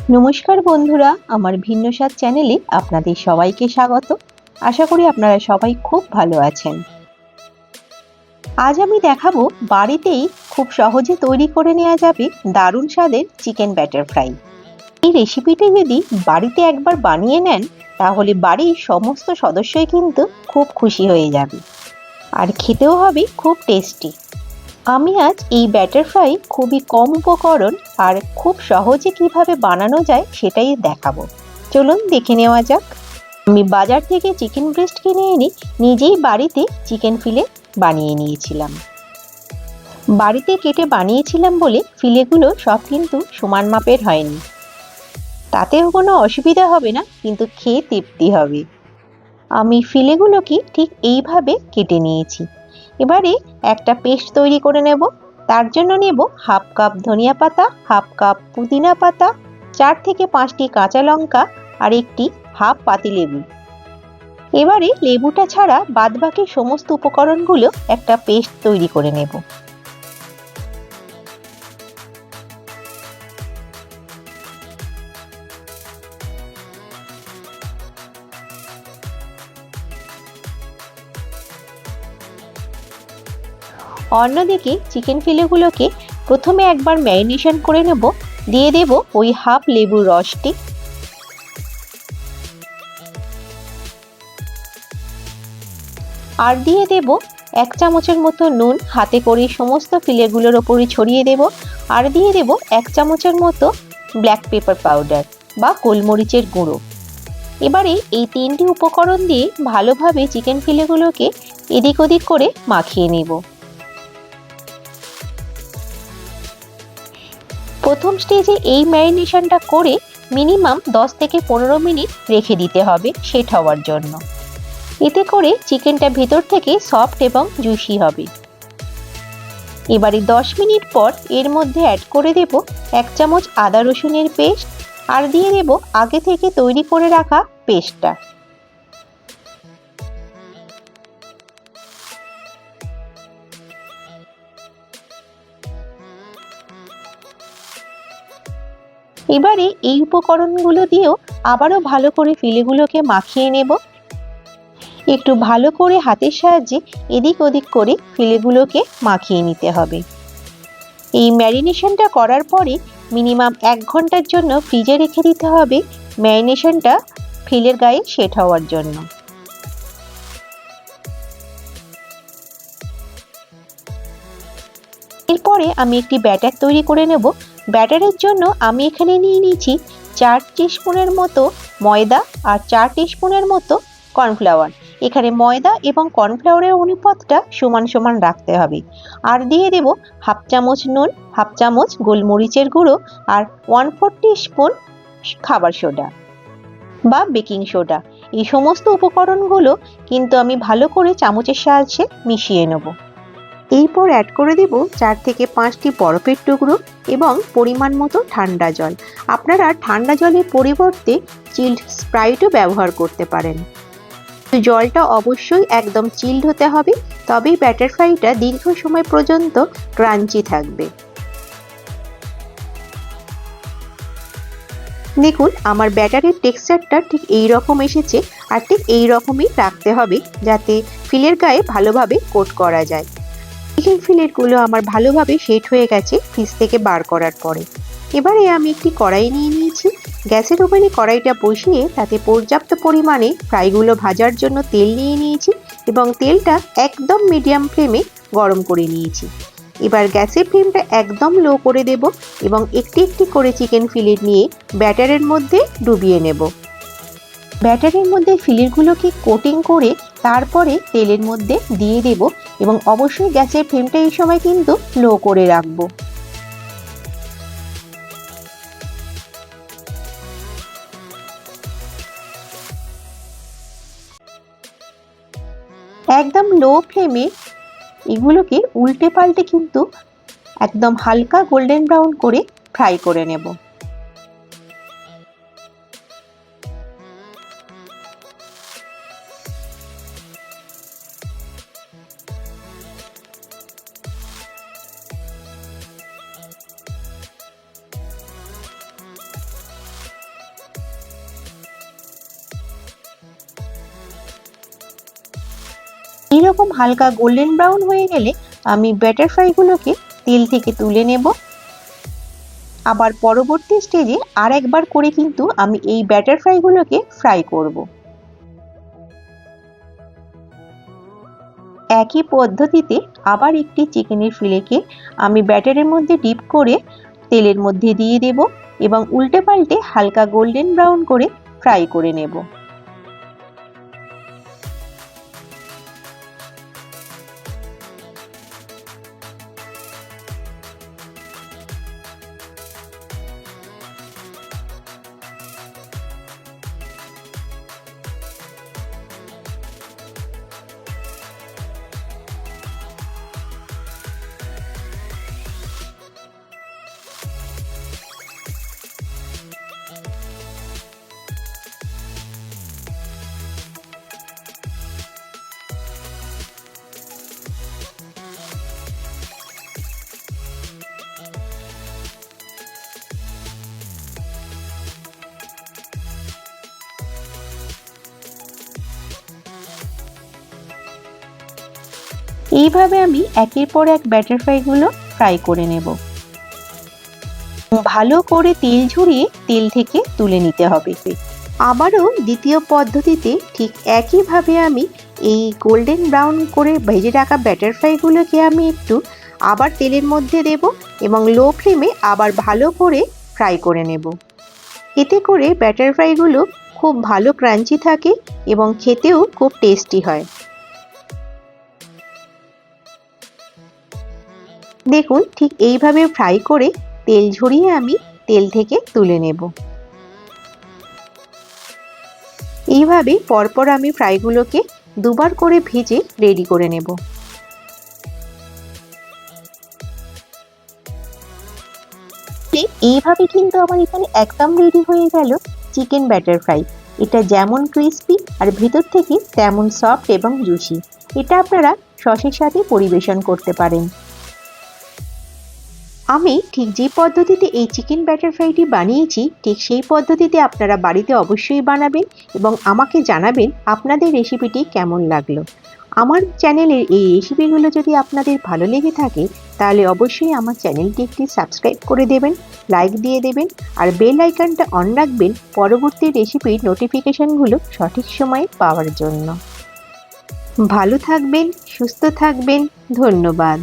নমস্কার বন্ধুরা, আমার ভিন্ন স্বাদ চ্যানেলে আপনাদের সবাইকে স্বাগত। আশা করি আপনারা সবাই খুব ভালো আছেন। আজ আমি দেখাবো বাড়িতেই খুব সহজে তৈরি করে নেওয়া যাবে দারুণ স্বাদের চিকেন ব্যাটার ফ্রাই। এই রেসিপিটি যদি বাড়িতে একবার বানিয়ে নেন তাহলে বাড়ির সমস্ত সদস্যই কিন্তু খুব খুশি হয়ে যাবে, আর খেতেও হবে খুব টেস্টি। আমি আজ এই ব্যাটার ফ্রাই খুবই কম উপকরণ আর খুব সহজে কিভাবে বানানো যায় সেটাই দেখাবো। চলুন দেখে নেওয়া যাক। আমি বাজার থেকে চিকেন ব্রেস্ট কিনে এনে নিজেই বাড়িতে চিকেন ফিলে বানিয়ে নিয়েছিলাম। বাড়িতে কেটে বানিয়েছিলাম বলে ফিলেগুলো সব কিন্তু সমান মাপের হয়নি, তাতেও কোনো অসুবিধা হবে না, কিন্তু খেয়ে তৃপ্তি হবে। আমি ফিলেগুলোকে ঠিক এইভাবে কেটে নিয়েছি। এবারে একটা পেস্ট তৈরি করে নেব। তার জন্য নেব হাফ কাপ ধনিয়া পাতা, হাফ কাপ পুদিনা পাতা, 4 থেকে 5টি কাঁচা লঙ্কা আর একটি হাফ পাতিলেবু। এবারে লেবুটা ছাড়া বাদবাকি সমস্ত উপকরণগুলো একটা পেস্ট তৈরি করে নেব। অন্যদিকে চিকেন ফিলেগুলোকে প্রথমে একবার ম্যারিনেশন করে নেব। দিয়ে দেব ওই হাফ লেবুর রসটি, আর দিয়ে দেব 1 চামচের মতো নুন। হাতে করে সমস্ত ফিলেগুলোর ওপরে ছড়িয়ে দেব। আর দিয়ে দেব 1 চামচের মতো ব্ল্যাক পেপার পাউডার বা গোলমরিচের গুঁড়ো। এবারে এই 3টি উপকরণ দিয়ে ভালোভাবে চিকেন ফিলেগুলোকে এদিক ওদিক করে মাখিয়ে নেব। প্রথম স্টেজে এই ম্যারিনেশনটা করে মিনিমাম 10 থেকে 15 মিনিট রেখে দিতে হবে সেট হওয়ার জন্য। এতে করে চিকেনটা ভেতর থেকে সফট এবং জুসি হবে। এবারে 10 মিনিট পর এর মধ্যে অ্যাড করে দেব 1 চামচ আদা রসুনের পেস্ট, আর দিয়ে দেব আগে থেকে তৈরি করে রাখা পেস্টটা। এবারে এই উপকরণগুলো দিয়েও আবারও ভালো করে ফিলেগুলোকে মাখিয়ে নেব। একটু ভালো করে হাতের সাহায্যে এদিক ওদিক করে ফিলেগুলোকে মাখিয়ে নিতে হবে। এই ম্যারিনেশনটা করার পরে মিনিমাম 1 ঘন্টার জন্য ফ্রিজে রেখে দিতে হবে ম্যারিনেশনটা ফিলের গায়ে সেট হওয়ার জন্য। এরপরে আমি একটি ব্যাটার তৈরি করে নেব। ব্যাটারের জন্য আমি এখানে নিয়ে নিয়েছি 4 টিস্পুনের মতো ময়দা আর 4 টিস্পুনের মতো কর্নফ্লাওয়ার। এখানে ময়দা এবং কর্নফ্লাওয়ারের অনুপাতটা সমান সমান রাখতে হবে। আর দিয়ে দেব হাফ চামচ নুন, হাফ চামচ গোলমরিচের গুঁড়ো আর 1/4 টিস্পুন খাবার সোডা বা বেকিং সোডা। এই সমস্ত উপকরণগুলো কিন্তু আমি ভালো করে চামচের সাহায্যে মিশিয়ে নেব। এরপর অ্যাড করে দেব 4 থেকে 5টি বরফের টুকরো এবং পরিমাণ মতো ঠান্ডা জল। আপনারা ঠান্ডা জলের পরিবর্তে চিল্ড স্প্রাইটও ব্যবহার করতে পারেন। জলটা অবশ্যই একদম চিল্ড হতে হবে, তবেই ব্যাটার ফ্রাইটা দীর্ঘ সময় পর্যন্ত ক্রাঞ্চি থাকবে। দেখুন আমার ব্যাটারের টেক্সচারটা ঠিক এই রকম এসেছে, আর ঠিক এই রকমই রাখতে হবে যাতে ফিলের গায়ে ভালোভাবে কোট করা যায়। চিকেন ফিলেটগুলো আমার ভালোভাবে সেট হয়ে গেছে ফ্রিজ থেকে বার করার পরে। এবারে আমি একটি কড়াই নিয়ে নিয়েছি। গ্যাসের ওভেনে কড়াইটা বসিয়ে তাতে পর্যাপ্ত পরিমাণে ফ্রাইগুলো ভাজার জন্য তেল নিয়ে নিয়েছি এবং তেলটা একদম মিডিয়াম ফ্লেমে গরম করে নিয়েছি। এবার গ্যাসের ফ্লেমটা একদম লো করে দেব এবং একটি একটি করে চিকেন ফিলেট নিয়ে ব্যাটারের মধ্যে ডুবিয়ে নেব। ব্যাটারের মধ্যে ফিলেটগুলোকে কোটিং করে তারপরে তেলের মধ্যে দিয়ে দেব এবং অবশ্যই গ্যাসের ফ্লেমটা এই সময় কিন্তু লো করে রাখবো। একদম লো ফ্লেমে এগুলোকে উল্টে পাল্টে কিন্তু একদম হালকা গোল্ডেন ব্রাউন করে ফ্রাই করে নেব। এইরকম হালকা গোল্ডেন ব্রাউন হয়ে গেলে আমি ব্যাটার ফ্রাইগুলোকে তেল থেকে তুলে নেব। আবার পরবর্তী স্টেজে আর একবার করে কিন্তু আমি এই ব্যাটার ফ্রাইগুলোকে ফ্রাই করব। একই পদ্ধতিতে আবার একটি চিকেনের ফিলেকে আমি ব্যাটারের মধ্যে ডিপ করে তেলের মধ্যে দিয়ে দেব এবং উল্টে পাল্টে হালকা গোল্ডেন ব্রাউন করে ফ্রাই করে নেব। এইভাবে আমি একের পর এক ব্যাটার ফ্রাইগুলো ফ্রাই করে নেব। ভালো করে তেল ঝরিয়ে তেল থেকে তুলে নিতে হবে। আবারও দ্বিতীয় পদ্ধতিতে ঠিক একইভাবে আমি এই গোল্ডেন ব্রাউন করে ভেজে রাখা ব্যাটার ফ্রাইগুলোকে আমি একটু আবার তেলের মধ্যে দেব এবং লো ফ্লেমে আবার ভালো করে ফ্রাই করে নেব। এতে করে ব্যাটার ফ্রাইগুলো খুব ভালো ক্রাঞ্চি থাকে এবং খেতেও খুব টেস্টি হয়। দেখুন ঠিক এইভাবে ফ্রাই করে তেল ঝরিয়ে আমি তেল থেকে তুলে নেব। এইভাবে পরপর আমি ফ্রাইগুলোকে দুবার করে ভেজে রেডি করে নেব। এইভাবে কিন্তু আমার এখানে একদম রেডি হয়ে গেল চিকেন ব্যাটার ফ্রাই। এটা যেমন ক্রিস্পি আর ভেতর থেকে তেমন সফট এবং জুসি। এটা আপনারা সসের সাথে পরিবেশন করতে পারেন। আমি ঠিক যে পদ্ধতিতে এই চিকেন ব্যাটার ফ্রাইটি বানিয়েছি ঠিক সেই পদ্ধতিতে আপনারা বাড়িতে অবশ্যই বানাবেন এবং আমাকে জানাবেন আপনাদের রেসিপিটি কেমন লাগলো। আমার চ্যানেলের এই রেসিপিগুলো যদি আপনাদের ভালো লেগে থাকে তাহলে অবশ্যই আমার চ্যানেলটি একটি সাবস্ক্রাইব করে দেবেন, লাইক দিয়ে দেবেন আর বেল আইকনটা অন রাখবেন পরবর্তী রেসিপির নোটিফিকেশনগুলো সঠিক সময়ে পাওয়ার জন্য। ভালো থাকবেন, সুস্থ থাকবেন, ধন্যবাদ।